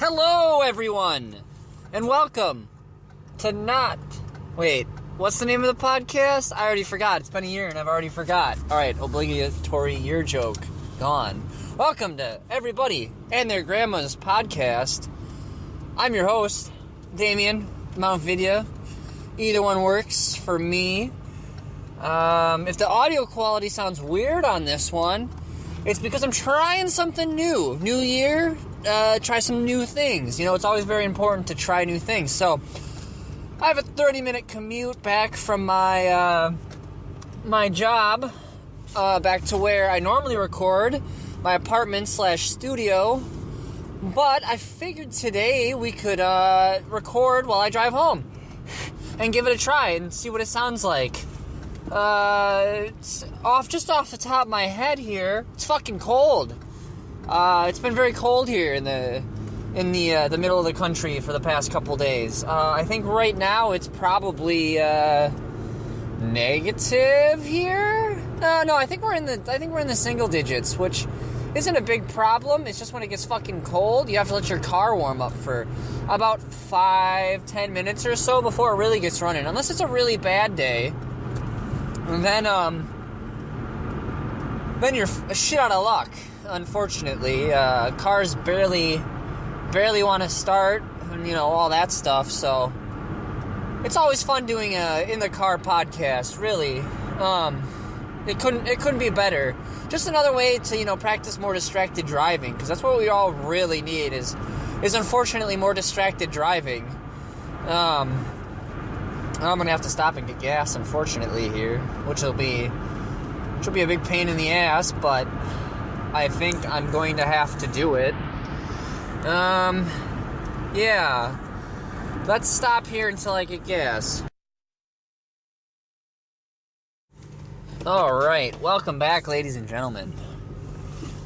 Hello, everyone, and welcome to what's the name of the podcast? I already forgot. It's been a year, and I've already forgot. All right, obligatory year joke gone. Welcome to everybody and their grandma's podcast. I'm your host, Damien Mount Vidya. Either one works for me. If the audio quality sounds weird on this one, it's because I'm trying something new. New year, try some new things. You know, it's always very important to try new things. So, I have a 30-minute commute back from my my job, back to where I normally record, my apartment/studio. But I figured today we could record while I drive home and give it a try and see what it sounds like. Off the top of my head here, it's fucking cold. It's been very cold here in the middle of the country for the past couple days. I think right now it's probably negative here. No, I think we're in the single digits, which isn't a big problem. It's just when it gets fucking cold, you have to let your car warm up for about 5-10 minutes or so before it really gets running. Unless it's a really bad day. And then you're shit out of luck, unfortunately. Cars barely want to start, and, you know, all that stuff, so it's always fun doing a in-the-car podcast, really. It couldn't be better. Just another way to, you know, practice more distracted driving, because that's what we all really need, is unfortunately more distracted driving. I'm gonna have to stop and get gas, unfortunately, here, which will be a big pain in the ass, but I think I'm going to have to do it. Yeah. Let's stop here until I get gas. Alright, welcome back, ladies and gentlemen.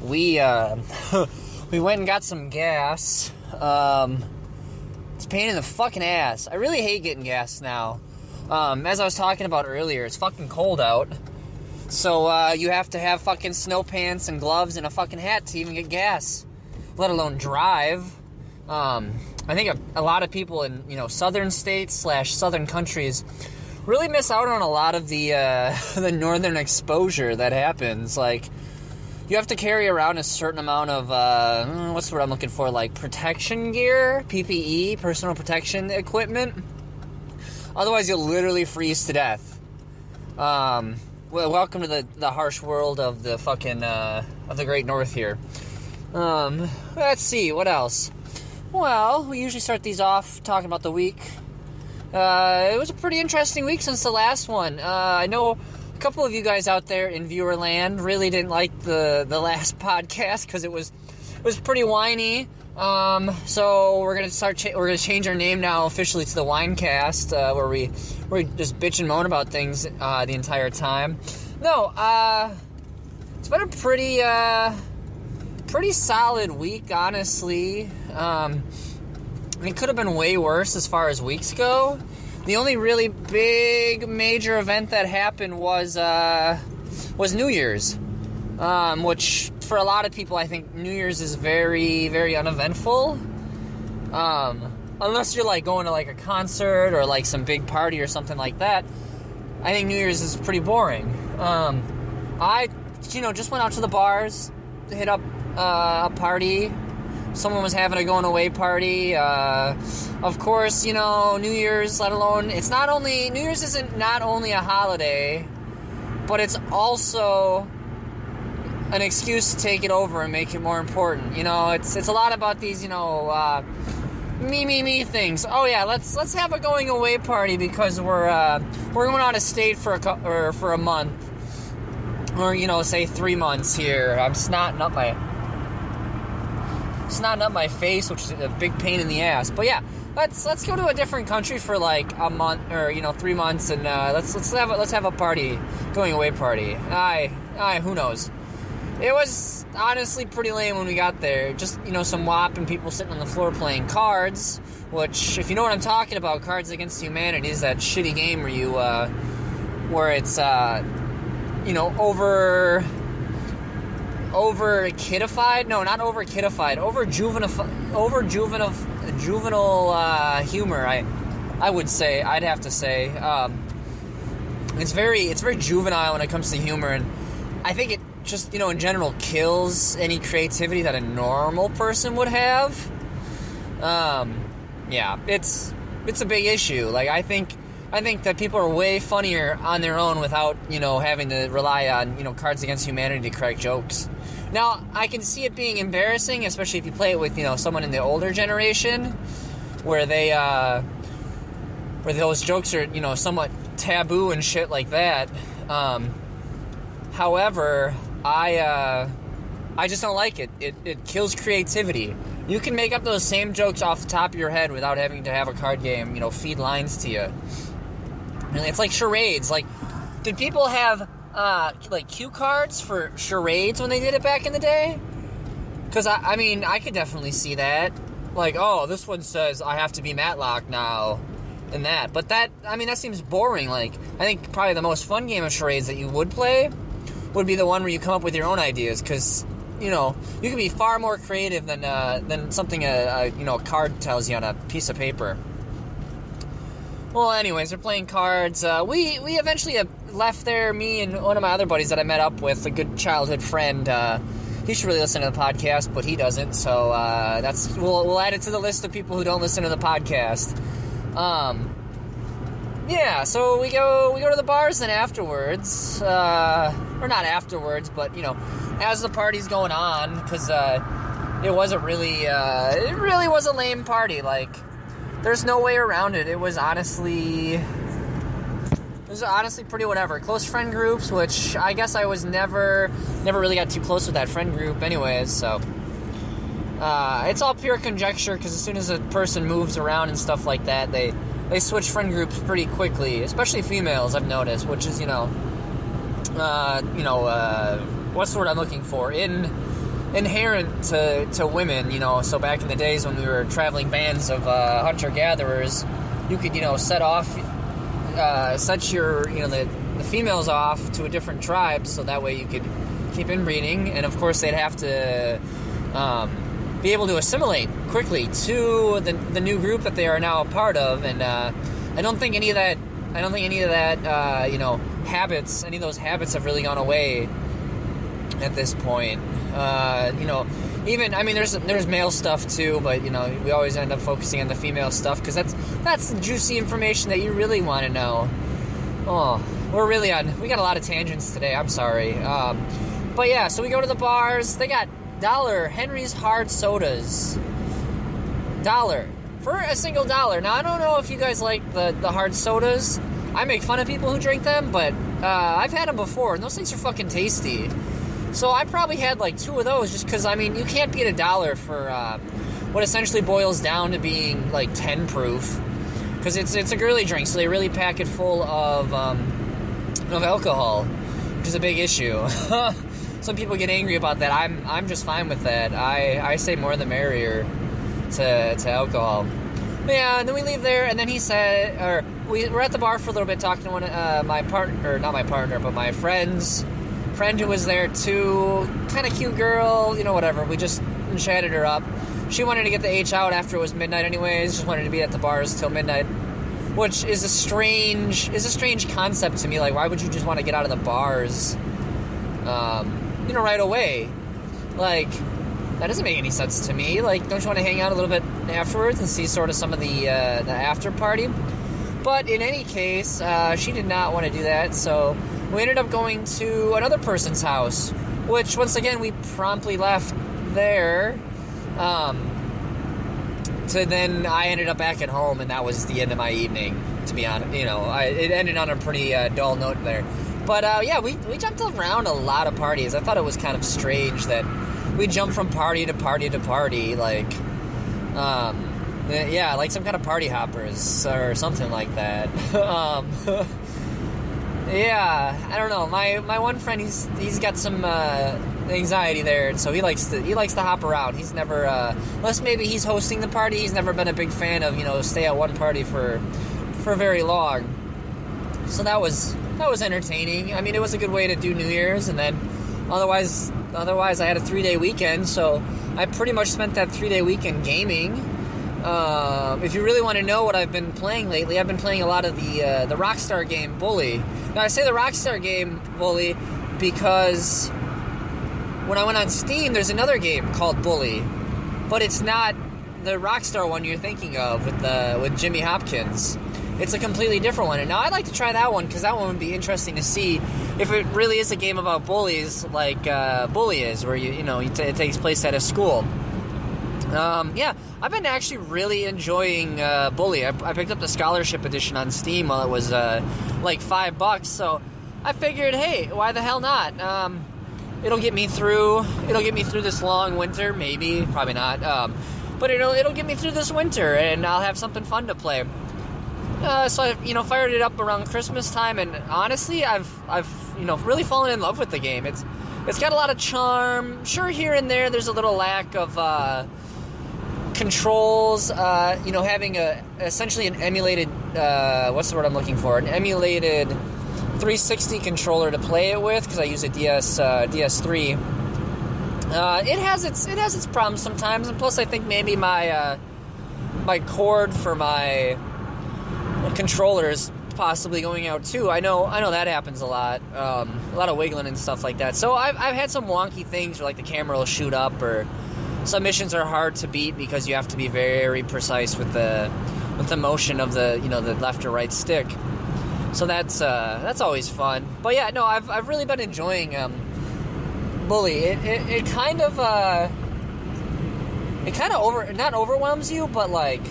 We went and got some gas. It's a pain in the fucking ass. I really hate getting gas now. As I was talking about earlier, it's fucking cold out. So, you have to have fucking snow pants and gloves and a fucking hat to even get gas, let alone drive. I think a lot of people in, you know, southern states / southern countries really miss out on a lot of the the northern exposure that happens. Like, you have to carry around a certain amount of, what's the word I'm looking for, like protection gear, PPE, personal protection equipment. Otherwise, you'll literally freeze to death. Well, welcome to the harsh world of the fucking, of the Great North here. Let's see, what else? Well, we usually start these off talking about the week. It was a pretty interesting week since the last one. I know a couple of you guys out there in viewer land really didn't like the last podcast because it was pretty whiny. So we're gonna change our name now officially to the Winecast, where we just bitch and moan about things the entire time. No, it's been a pretty solid week, honestly. It could have been way worse as far as weeks go. The only really big major event that happened was New Year's, which for a lot of people, I think New Year's is very, very uneventful. Unless you're like going to like a concert or like some big party or something like that, I think New Year's is pretty boring. I just went out to the bars to hit up a party. Someone was having a going away party. Of course, you know, New Year's, let alone, New Year's isn't not only a holiday, but it's also an excuse to take it over and make it more important. You know, it's a lot about these, you know, me things. Oh yeah, let's have a going away party because we're going out of state for a month, or, you know, say 3 months here. I'm snotting up my face, which is a big pain in the ass. But yeah, let's go to a different country for like a month, or, you know, 3 months, and let's have a party, going away party. Who knows? It was honestly pretty lame when we got there. Just, you know, some whopping people sitting on the floor playing cards, which, if you know what I'm talking about, Cards Against Humanity is that shitty game where it's, you know, over over kidified. No, not over kidified. Over juvenile humor. I would say. I'd have to say. It's very juvenile when it comes to humor, and I think it just, in general kills any creativity that a normal person would have. Yeah, it's a big issue. Like, I think that people are way funnier on their own without, having to rely on, Cards Against Humanity to crack jokes. Now, I can see it being embarrassing, especially if you play it with, someone in the older generation, where where those jokes are, somewhat taboo and shit like that. However, I just don't like it. It kills creativity. You can make up those same jokes off the top of your head without having to have a card game, feed lines to you. And it's like charades. Like, did people have cue cards for charades when they did it back in the day? Because I could definitely see that. Like, oh, this one says I have to be Matlock now, and that. But that seems boring. Like, I think probably the most fun game of charades that you would play would be the one where you come up with your own ideas, because you can be far more creative than something a card tells you on a piece of paper. Well, anyways, we're playing cards. We eventually left there. Me and one of my other buddies that I met up with, a good childhood friend. He should really listen to the podcast, but he doesn't. So we'll add it to the list of people who don't listen to the podcast. Yeah, so we go to the bars then afterwards, or not afterwards, but as the party's going on, because it really was a lame party. Like, there's no way around it. It was honestly pretty whatever. Close friend groups, which I guess I was never really got too close with that friend group, anyways. So it's all pure conjecture, because as soon as a person moves around and stuff like that, they switch friend groups pretty quickly, especially females, I've noticed, which is, what's the word I'm looking for? Inherent to women, so back in the days when we were traveling bands of hunter-gatherers, you could, set your, the females off to a different tribe, so that way you could keep inbreeding, and of course they'd have to be able to assimilate quickly to the new group that they are now a part of, and I don't think any of that habits, any of those habits have really gone away at this point. Even, there's male stuff too, but we always end up focusing on the female stuff, because that's the juicy information that you really want to know. Oh, we got a lot of tangents today, I'm sorry. But yeah, so we go to the bars. They got $1 Henry's hard sodas. $1 for a single $1. Now, I don't know if you guys like the hard sodas. I make fun of people who drink them, but I've had them before, and those things are fucking tasty. So I probably had like 2 of those, just because, you can't beat $1 for what essentially boils down to being like 10 proof, because it's a girly drink, so they really pack it full of alcohol, which is a big issue. Some people get angry about that. I'm just fine with that. I say more the merrier to alcohol. But yeah, and then we leave there, and then he said, or we're at the bar for a little bit talking to my friend who was there too. Kind of cute girl, whatever. We just chatted her up. She wanted to get the H out after it was midnight anyways. Just wanted to be at the bars till midnight, which is a strange concept to me. Like, why would you just want to get out of the bars right away? Like, that doesn't make any sense to me. Like, don't you want to hang out a little bit afterwards and see sort of some of the after party? But in any case, she did not want to do that, so we ended up going to another person's house, which, once again, we promptly left there. So then I ended up back at home, and that was the end of my evening, to be honest. It ended on a pretty dull note there. But, yeah, we jumped around a lot of parties. I thought it was kind of strange that we jumped from party to party to party, like, yeah, like some kind of party hoppers or something like that. Yeah, I don't know. My one friend, he's got some anxiety there, and so he likes to hop around. He's never, unless maybe he's hosting the party, he's never been a big fan of stay at one party for very long. So that was entertaining. It was a good way to do New Year's, and then Otherwise, I had a 3-day weekend, so I pretty much spent that 3-day weekend gaming. If you really want to know what I've been playing lately, I've been playing a lot of the Rockstar game, Bully. Now, I say the Rockstar game, Bully, because when I went on Steam, there's another game called Bully, but it's not the Rockstar one you're thinking of with Jimmy Hopkins. It's a completely different one. And now I'd like to try that one because that one would be interesting to see if it really is a game about bullies like Bully is, where it takes place at a school. Yeah, I've been actually really enjoying Bully. I picked up the Scholarship Edition on Steam while it was like $5, so I figured, hey, why the hell not? It'll get me through this long winter, maybe, probably not. But it'll get me through this winter, and I'll have something fun to play. So I fired it up around Christmas time, and honestly, I've really fallen in love with the game. It's got a lot of charm. Sure, here and there, there's a little lack of controls. Having essentially an emulated what's the word I'm looking for? An emulated 360 controller to play it with, because I use a DS3. It has its problems sometimes, and plus I think maybe my cord for my controller is possibly going out too. I know that happens a lot of wiggling and stuff like that. So I've had some wonky things where like the camera will shoot up, or some missions are hard to beat because you have to be very precise with the motion of the the left or right stick. So that's always fun. But yeah, no, I've really been enjoying Bully. It kind of not overwhelms you, but like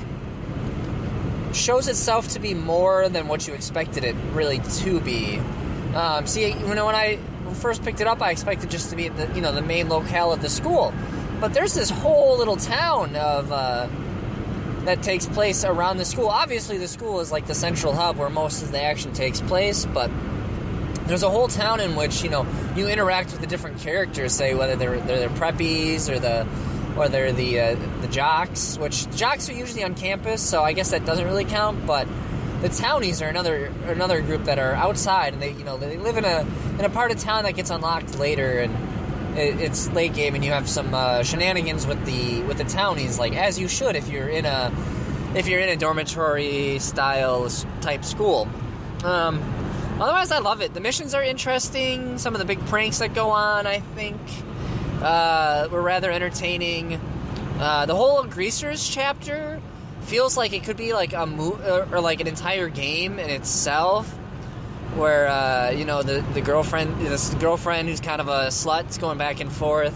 shows itself to be more than what you expected it really to be. When I first picked it up, I expected just to be the main locale of the school, but there's this whole little town of that takes place around the school. Obviously, the school is like the central hub where most of the action takes place, but there's a whole town in which you interact with the different characters. Say whether they're preppies or they're the jocks, which jocks are usually on campus, so I guess that doesn't really count. But the townies are another group that are outside, and they live in a part of town that gets unlocked later, and it's late game, and you have some shenanigans with the townies, like as you should if you're in a dormitory style type school. Otherwise, I love it. The missions are interesting. Some of the big pranks that go on, I think, were rather entertaining. The whole Greasers chapter feels like it could be like a or like an entire game in itself, where the girlfriend, this girlfriend who's kind of a slut, is going back and forth.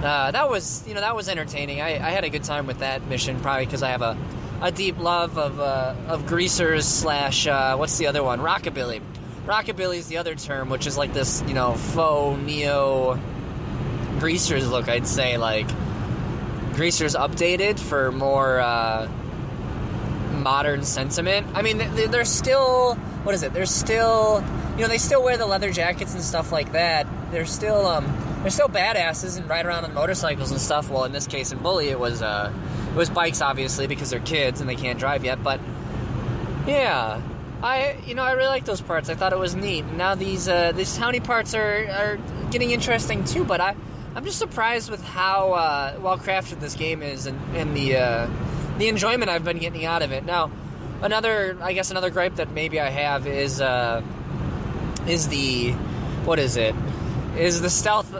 That was entertaining. I had a good time with that mission, probably because I have a deep love of Greasers slash what's the other one? Rockabilly. Rockabilly is the other term, which is like this faux neo Greasers look, I'd say, like Greasers updated for more modern sentiment. I mean, they're still, what is it? They're still, they still wear the leather jackets and stuff like that. They're still badasses and ride around on motorcycles and stuff. Well, in this case, in Bully, it was bikes, obviously, because they're kids and they can't drive yet. But yeah, I really like those parts. I thought it was neat. And now these towny parts are getting interesting too. But I'm just surprised with how well crafted this game is, and the enjoyment I've been getting out of it. Now, another gripe that maybe I have is the stealth.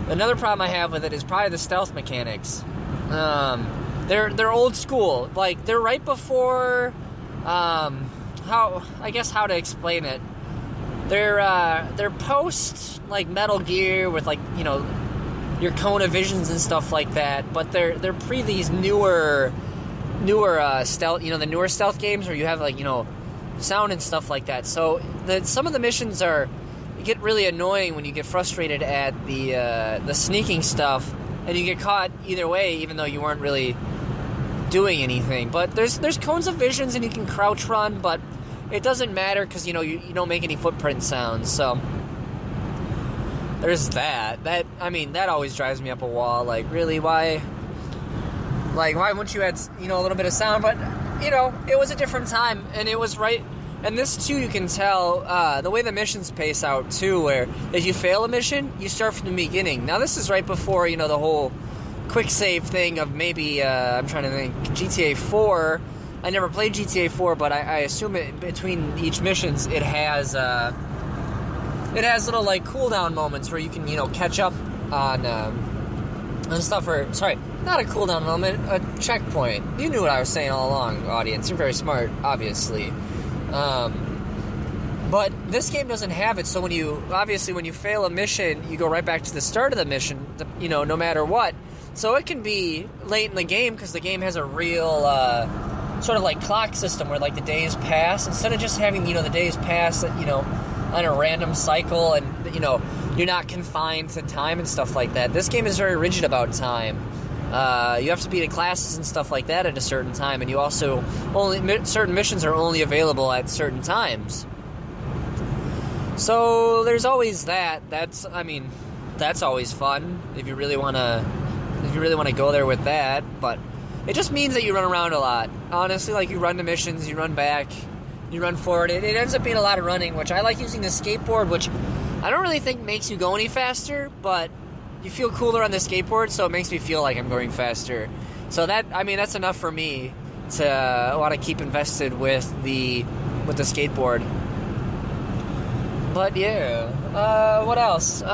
Another problem I have with it is probably the stealth mechanics. They're old school. Like, they're right before how to explain it. They're post like Metal Gear with like your Kona Visions and stuff like that, but they're pre these newer stealth, the newer stealth games where you have like sound and stuff like that. So some of the missions get really annoying when you get frustrated at the sneaking stuff, and you get caught either way, even though you weren't really doing anything. But there's cones of visions, and you can crouch run, but it doesn't matter because you don't make any footprint sounds. So there's that. That always drives me up a wall. Like, really, why? Like, why wouldn't you add a little bit of sound? But it was a different time, and it was right And this, too, you can tell, the way the missions pace out, too, where if you fail a mission, you start from the beginning. Now, this is right before, the whole quick save thing of maybe, I'm trying to think, GTA 4. I never played GTA 4, but I assume between each missions, it has little, cooldown moments where you can, catch up on stuff, or, sorry, not a cooldown moment, a checkpoint. You knew what I was saying all along, audience. You're very smart, obviously. But this game doesn't have it, so when you fail a mission, you go right back to the start of the mission, no matter what. So it can be late in the game, because the game has a real, sort of clock system where, the days pass, instead of just having, the days pass, on a random cycle, and, you're not confined to time and stuff like that. This game is very rigid about time. You have to be in classes and stuff like that at a certain time, and you also certain missions are only available at certain times. So there's always that. That's always fun if you really want to go there with that. But it just means that you run around a lot. Honestly, you run to missions, you run back, you run forward. It ends up being a lot of running, which I like using the skateboard, which I don't really think makes you go any faster, but you feel cooler on the skateboard, so it makes me feel like I'm going faster. So that's enough for me to want to keep invested with the skateboard. But yeah, what else?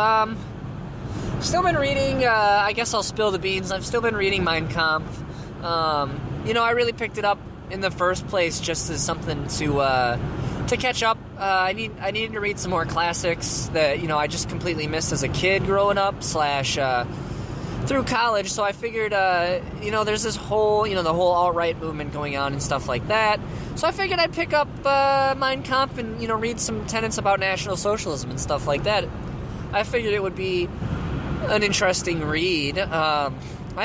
Still been reading. I guess I'll spill the beans. I've still been reading Mein Kampf. I really picked it up in the first place just as something to catch up. I needed to read some more classics that I just completely missed as a kid growing up / through college. So I figured there's this whole the whole alt-right movement going on and stuff like that. So I figured I'd pick up Mein Kampf and read some tenets about National Socialism and stuff like that. I figured it would be an interesting read. I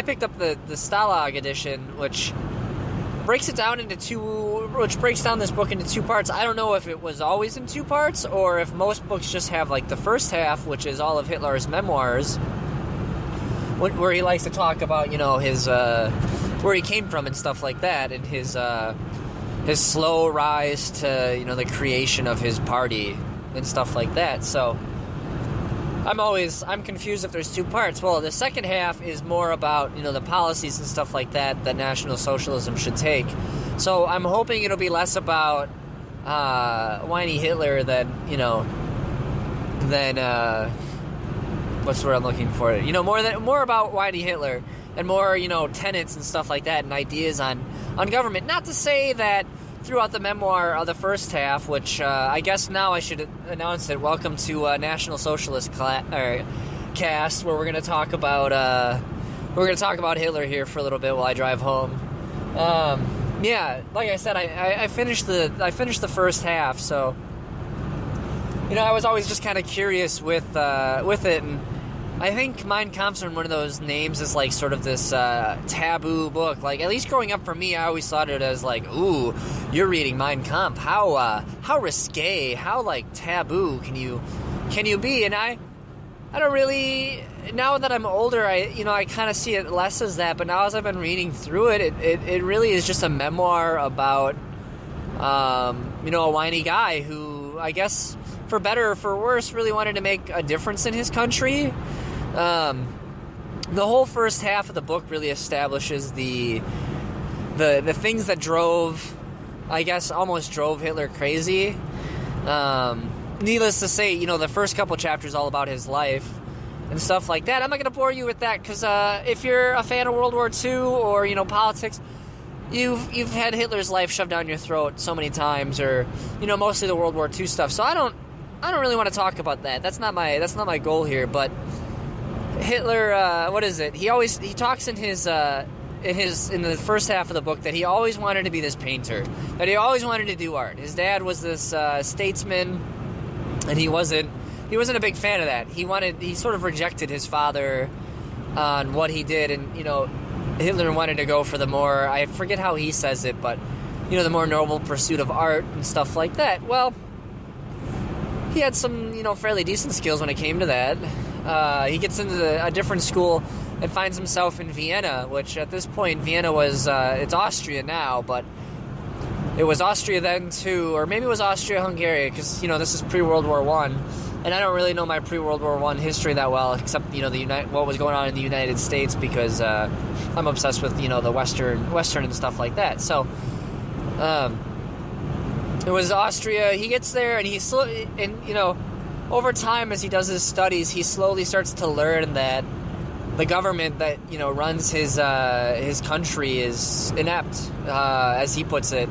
picked up the Stalag edition, which breaks down this book into two parts. I don't know if it was always in two parts, or if most books just have the first half, which is all of Hitler's memoirs, where he likes to talk about his where he came from and stuff like that, and his slow rise to the creation of his party and stuff like that. So I'm confused if there's two parts. Well, the second half is more about the policies and stuff like that National Socialism should take. So I'm hoping it'll be less about whiny Hitler than what's the word I'm looking for? More about whiny Hitler and more tenets and stuff like that and ideas on government. Not to say that throughout the memoir of the first half, which I guess now I should announce it. Welcome to National Socialist cast, where we're going to talk about Hitler here for a little bit while I drive home. Yeah, like I said, I finished the first half, so I was always just kind of curious with it, and I think Mein Kampf's one of those names is sort of this taboo book. At least growing up for me, I always thought it as ooh, you're reading Mein Kampf. How risque, how taboo can you be? And I don't really. Now that I'm older, I kind of see it less as that. But now as I've been reading through it, it really is just a memoir about a whiny guy who, I guess, for better or for worse, really wanted to make a difference in his country. The whole first half of the book really establishes the things that almost drove Hitler crazy. Needless to say, the first couple chapters all about his life and stuff like that. I'm not going to bore you with that because if you're a fan of World War II or politics, you've had Hitler's life shoved down your throat so many times, or mostly the World War II stuff. So I don't really want to talk about that. That's not my goal here. But Hitler, what is it? He talks in the first half of the book that he always wanted to be this painter, that he always wanted to do art. His dad was this statesman, and he wasn't a big fan of that. He sort of rejected his father on what he did, and Hitler wanted to go for the more, I forget how he says it, but the more noble pursuit of art and stuff like that. Well, he had some fairly decent skills when it came to that. He gets into a different school and finds himself in Vienna, which at this point Vienna was it's Austria now, but it was Austria then too, or maybe it was Austria-Hungary, because, this is pre-World War One, and I don't really know my pre-World War One history that well, except, what was going on in the United States, because I'm obsessed with, the Western and stuff like that. So, it was Austria. He gets there, and over time, as he does his studies, he slowly starts to learn that the government that runs his country is inept, as he puts it.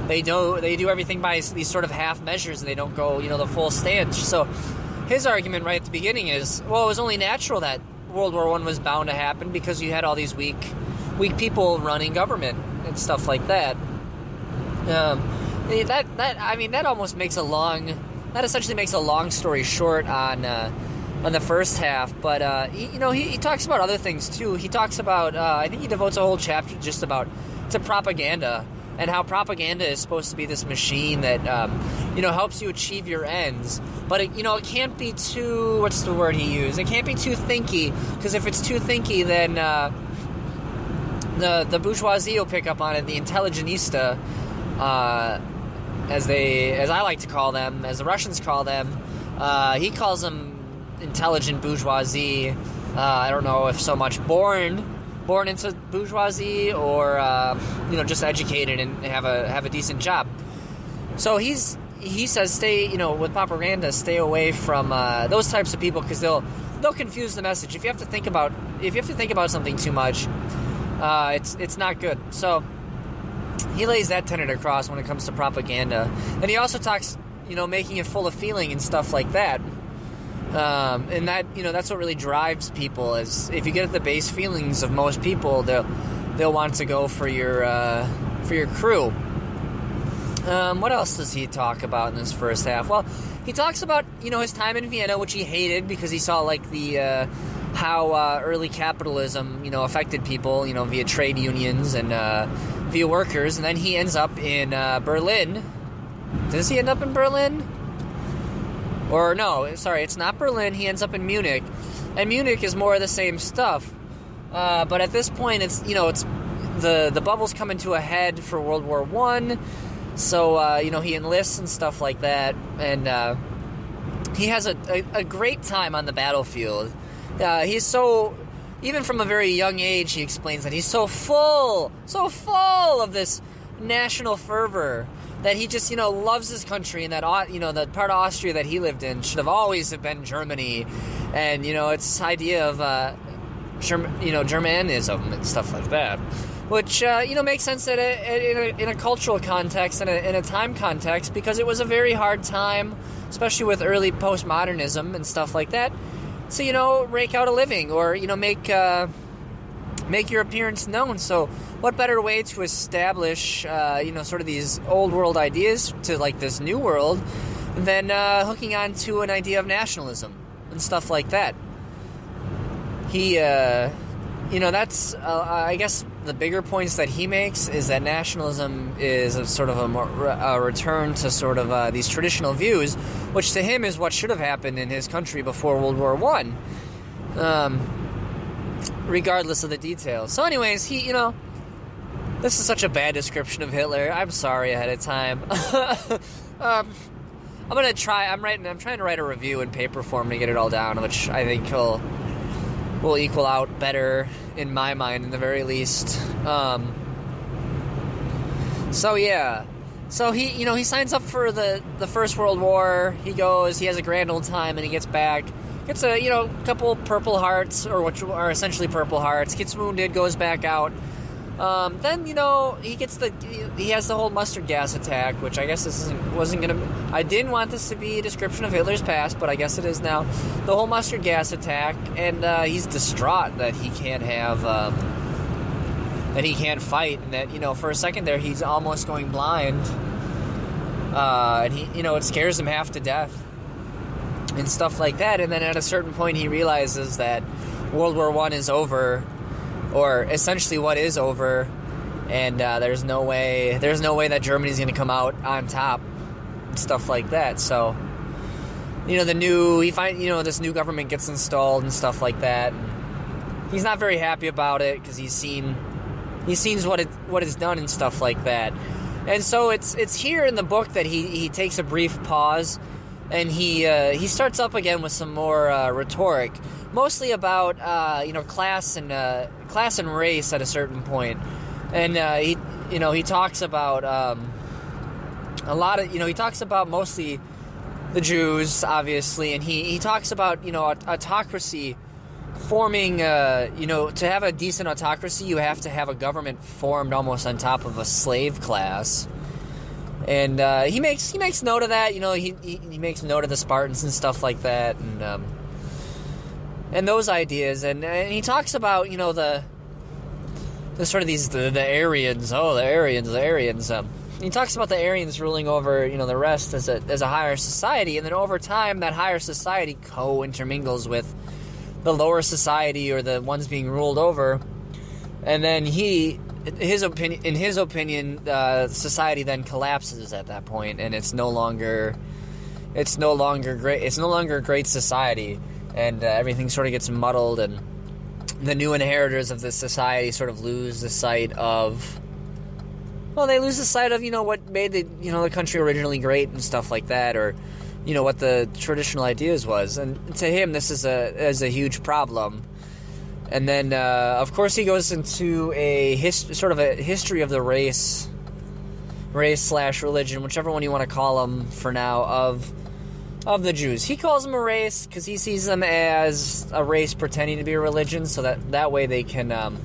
They do everything by these sort of half measures, and they don't go the full stance. So his argument right at the beginning is, well, it was only natural that World War I was bound to happen because you had all these weak people running government and stuff like that. That almost makes that essentially makes a long story short on the first half, but he talks about other things too. He talks about I think he devotes a whole chapter just to propaganda, and how propaganda is supposed to be this machine that helps you achieve your ends, but it can't be too, what's the word he used? It can't be too thinky, because if it's too thinky, then the bourgeoisie will pick up on it, the intelligentista, as I like to call them, as the Russians call them. He calls them intelligent bourgeoisie. I don't know if so much born into bourgeoisie, or just educated and have a decent job. So he says stay with propaganda, stay away from those types of people, because they'll confuse the message. If you have to think about something too much, it's not good. So he lays that tenet across when it comes to propaganda. And he also talks, making it full of feeling and stuff like that. And that, that's what really drives people, is if you get at the base feelings of most people, they'll want to go for your crew. What else does he talk about in this first half? Well, he talks about, his time in Vienna, which he hated because he saw how early capitalism, affected people, via trade unions and via workers. And then he ends up in Berlin. Does he end up in Berlin? Or no, sorry, it's not Berlin. He ends up in Munich. And Munich is more of the same stuff. But at this point, it's the bubble's coming to a head for World War I. So, he enlists and stuff like that. And he has a great time on the battlefield. He's so, even from a very young age, he explains that he's so full of this national fervor, that he just, loves his country, and that, the part of Austria that he lived in should have always have been Germany. And, it's this idea of, Germanism and stuff like that, which, makes sense in a cultural context and in a time context, because it was a very hard time, especially with early postmodernism and stuff like that, to, rake out a living, or, make your appearance known. So what better way to establish, sort of these old world ideas to, this new world, than hooking on to an idea of nationalism and stuff like that. He, that's, I guess the bigger points that he makes is that nationalism is a sort of a return to sort of these traditional views, which to him is what should have happened in his country before World War I. Regardless of the details. So anyways, he, this is such a bad description of Hitler. I'm sorry ahead of time. I'm trying to write a review in paper form to get it all down, which I think will equal out better in my mind, in the very least. So yeah. So he signs up for the First World War. He goes, he has a grand old time, and he gets back. Gets a, couple Purple Hearts, or which are essentially Purple Hearts. Gets wounded, goes back out. Then, he has the whole mustard gas attack, which I guess I didn't want this to be a description of Hitler's past, but I guess it is now. The whole mustard gas attack, and he's distraught that he can't fight, and that, for a second there, he's almost going blind. And he, it scares him half to death. And stuff like that, and then at a certain point he realizes that World War I is over, or essentially what is over, and there's no way that Germany's going to come out on top, and stuff like that. So, this new government gets installed and stuff like that. He's not very happy about it, because he's seen what it's done and stuff like that. And so it's here in the book that he takes a brief pause, and he starts up again with some more rhetoric, mostly about class and race at a certain point. And he talks about he talks about mostly the Jews, obviously, and he talks about autocracy forming. To have a decent autocracy, you have to have a government formed almost on top of a slave class. And he makes note of that. He makes note of the Spartans and stuff like that, and those ideas. And he talks about the sort of the Aryans. Oh, the Aryans. He talks about the Aryans ruling over the rest as a higher society, and then over time that higher society co-intermingles with the lower society, or the ones being ruled over. And then in his opinion, society then collapses at that point, and it's no longer great. It's no longer a great society, and everything sort of gets muddled, and the new inheritors of this society sort of lose the sight of. Well, they lose the sight of what made the country originally great and stuff like that, or what the traditional ideas was. And to him, this is a huge problem. And then, of course, he goes into a history of the race / religion, whichever one you want to call them for now, of the Jews. He calls them a race because he sees them as a race pretending to be a religion, so that way they can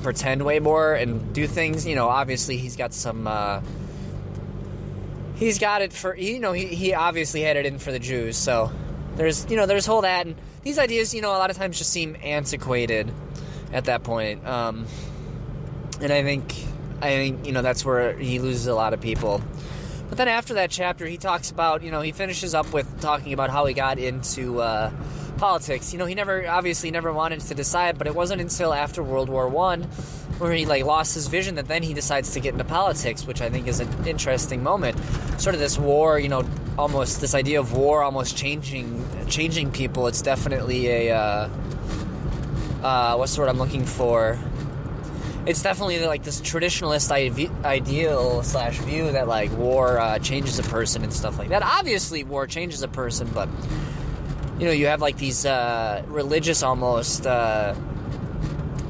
pretend way more and do things. Obviously he's got some. He's got it for he obviously had it in for the Jews. So there's whole that, and these ideas a lot of times just seem antiquated at that point. And I think that's where he loses a lot of people. But then after that chapter, he talks about he finishes up with talking about how he got into politics. He never wanted to decide, but it wasn't until after World War I, where he lost his vision, that then he decides to get into politics, which I think is an interesting moment. Sort of this war, almost this idea of war almost changing people. It's definitely a what's the word I'm looking for? It's definitely this traditionalist ideal / view that war changes a person and stuff like that. Obviously, war changes a person, but you have these religious almost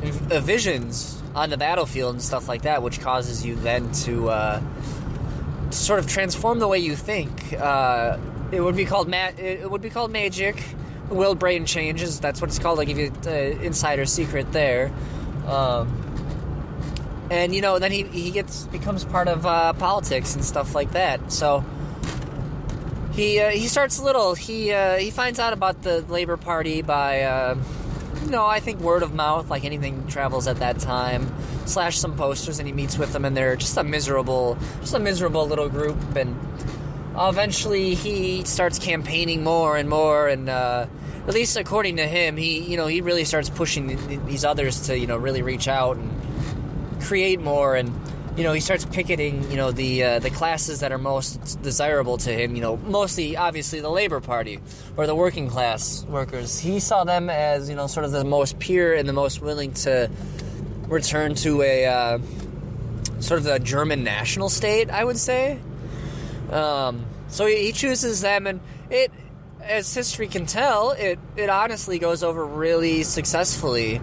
visions on the battlefield and stuff like that, which causes you then to sort of transform the way you think. It would be called magic. The world brain changes. That's what it's called. I give you the insider secret there. And then he becomes part of politics and stuff like that. So he starts little. He finds out about the Labor Party by I think word of mouth, like anything travels at that time, / some posters, and he meets with them, and they're just a miserable little group. And eventually he starts campaigning more and more, and at least according to him, he really starts pushing these others to really reach out and create more. And he starts picketing the classes that are most desirable to him, mostly obviously the Labor Party or the working class workers. He saw them as sort of the most pure and the most willing to return to a sort of a German national state, I would say. So he chooses them, and it, as history can tell, it honestly goes over really successfully.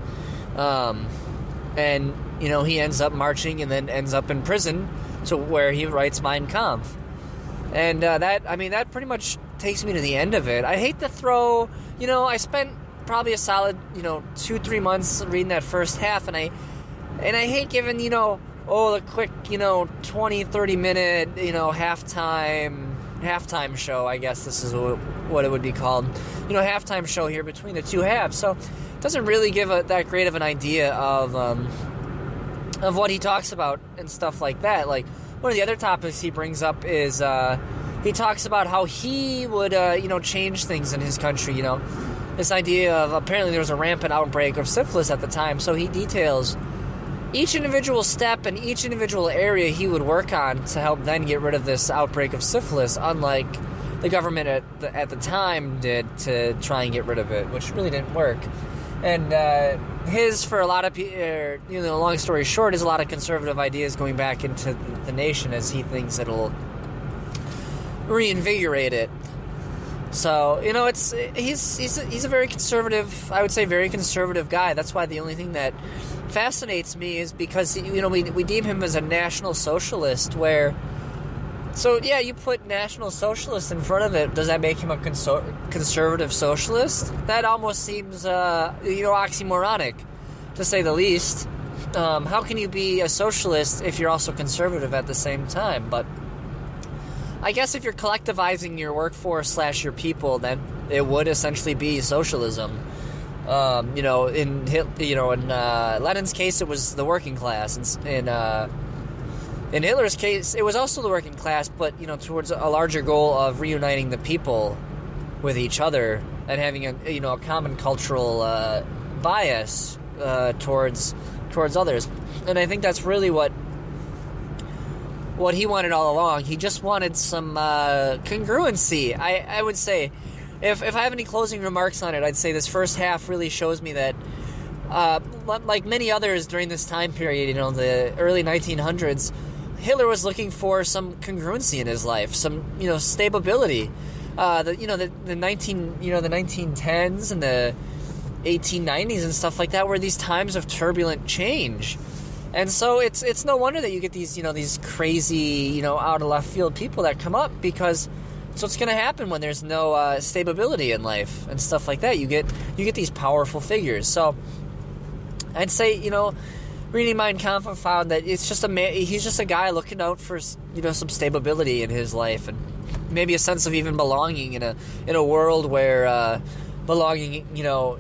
And he ends up marching and then ends up in prison, to where he writes Mein Kampf. And that pretty much takes me to the end of it. I hate to throw, I spent probably a solid, 2-3 months reading that first half, and I hate giving, the quick, 20-30 minute, halftime show, I guess this is what it would be called, halftime show here between the two halves. So it doesn't really give that great of an idea of what he talks about and stuff like that. Like, one of the other topics he brings up is he talks about how he would change things in his country. This idea of, apparently there was a rampant outbreak of syphilis at the time, so he details each individual step and each individual area he would work on to help then get rid of this outbreak of syphilis, unlike the government at the time did to try and get rid of it, which really didn't work. And for a lot of people, long story short, is a lot of conservative ideas going back into the nation as he thinks it'll reinvigorate it. So, he's a very conservative, I would say very conservative guy. That's why the only thing that fascinates me is because, we deem him as a national socialist so yeah, you put National Socialist in front of it. Does that make him a conservative socialist? That almost seems, oxymoronic, to say the least. How can you be a socialist if you're also conservative at the same time? But I guess if you're collectivizing your workforce / your people, then it would essentially be socialism. In Lenin's case, it was the working class, in Hitler's case, it was also the working class, but, towards a larger goal of reuniting the people with each other and having a common cultural bias towards others. And I think that's really what he wanted all along. He just wanted some congruency. I would say, if I have any closing remarks on it, I'd say this first half really shows me that, like many others during this time period, the early 1900s, Hitler was looking for some congruency in his life, some stability. The 1910s and the 1890s and stuff like that were these times of turbulent change, and so it's no wonder that you get these these crazy out of left field people that come up, because it's what's going to happen when there's no stability in life and stuff like that. You get these powerful figures. So I'd say reading Mein Kampf, I found that it's just he's just a guy looking out for some stability in his life, and maybe a sense of even belonging in a world where belonging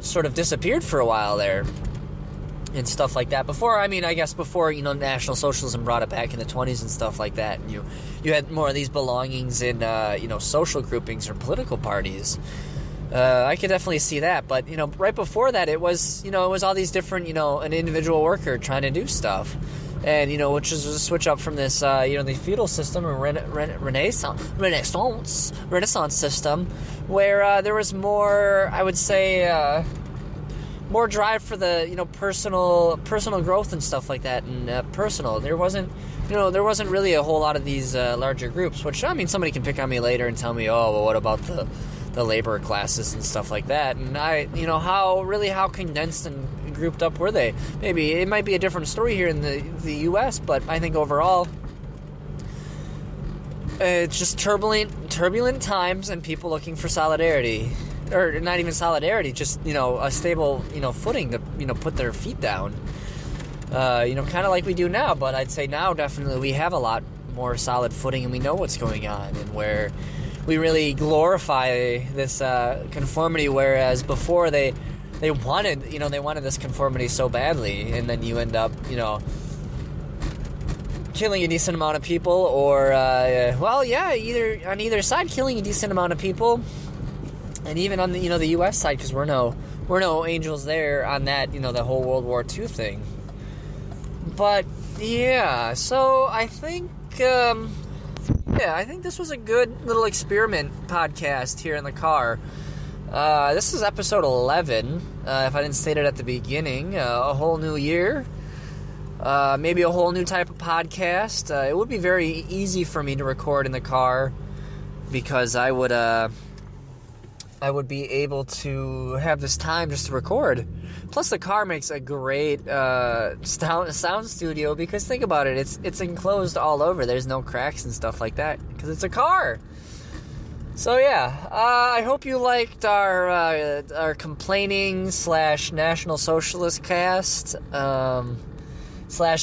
sort of disappeared for a while there and stuff like that. Before National Socialism brought it back in the 20s and stuff like that, and you had more of these belongings in social groupings or political parties. I could definitely see that, but right before that, it was all these different an individual worker trying to do stuff, and which is a switch up from this the feudal system or Renaissance system, where there was more, I would say, more drive for the personal growth and stuff like that, and there wasn't really a whole lot of these larger groups. Which somebody can pick on me later and tell me, oh, well, what about the labor classes and stuff like that? And how condensed and grouped up were they? Maybe it might be a different story here in the U.S., but I think overall it's just turbulent times and people looking for solidarity, or not even solidarity, just a stable footing to put their feet down. Kind of like we do now, but I'd say now definitely we have a lot more solid footing and we know what's going on, and where we really glorify this conformity, whereas before they wanted this conformity so badly, and then you end up killing a decent amount of people, or either on either side killing a decent amount of people, and even on the the U.S. side, because we're no angels there on that the whole World War II thing. But yeah, so I think. I think this was a good little experiment podcast here in the car. This is episode 11, if I didn't state it at the beginning. A whole new year. Maybe a whole new type of podcast. It would be very easy for me to record in the car, because I would be able to have this time just to record. Plus, the car makes a great sound studio, because think about it, it's enclosed all over. There's no cracks and stuff like that, because it's a car. So yeah, I hope you liked our complaining / National Socialist cast /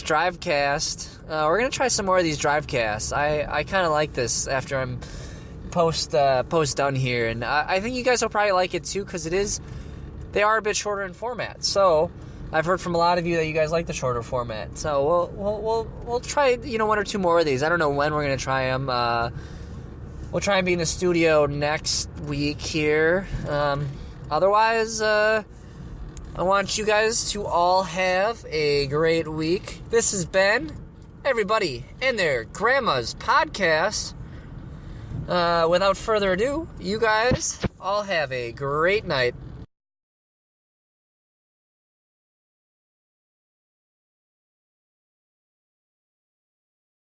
drive cast. We're gonna try some more of these drive casts. I kind of like this after I'm post done here, and I think you guys will probably like it too, because they are a bit shorter in format. So I've heard from a lot of you that you guys like the shorter format. So we'll try one or two more of these. I don't know when we're gonna try them. We'll try and be in the studio next week here. Otherwise, I want you guys to all have a great week. This has been Everybody and Their Grandma's Podcast. Without further ado, you guys all have a great night.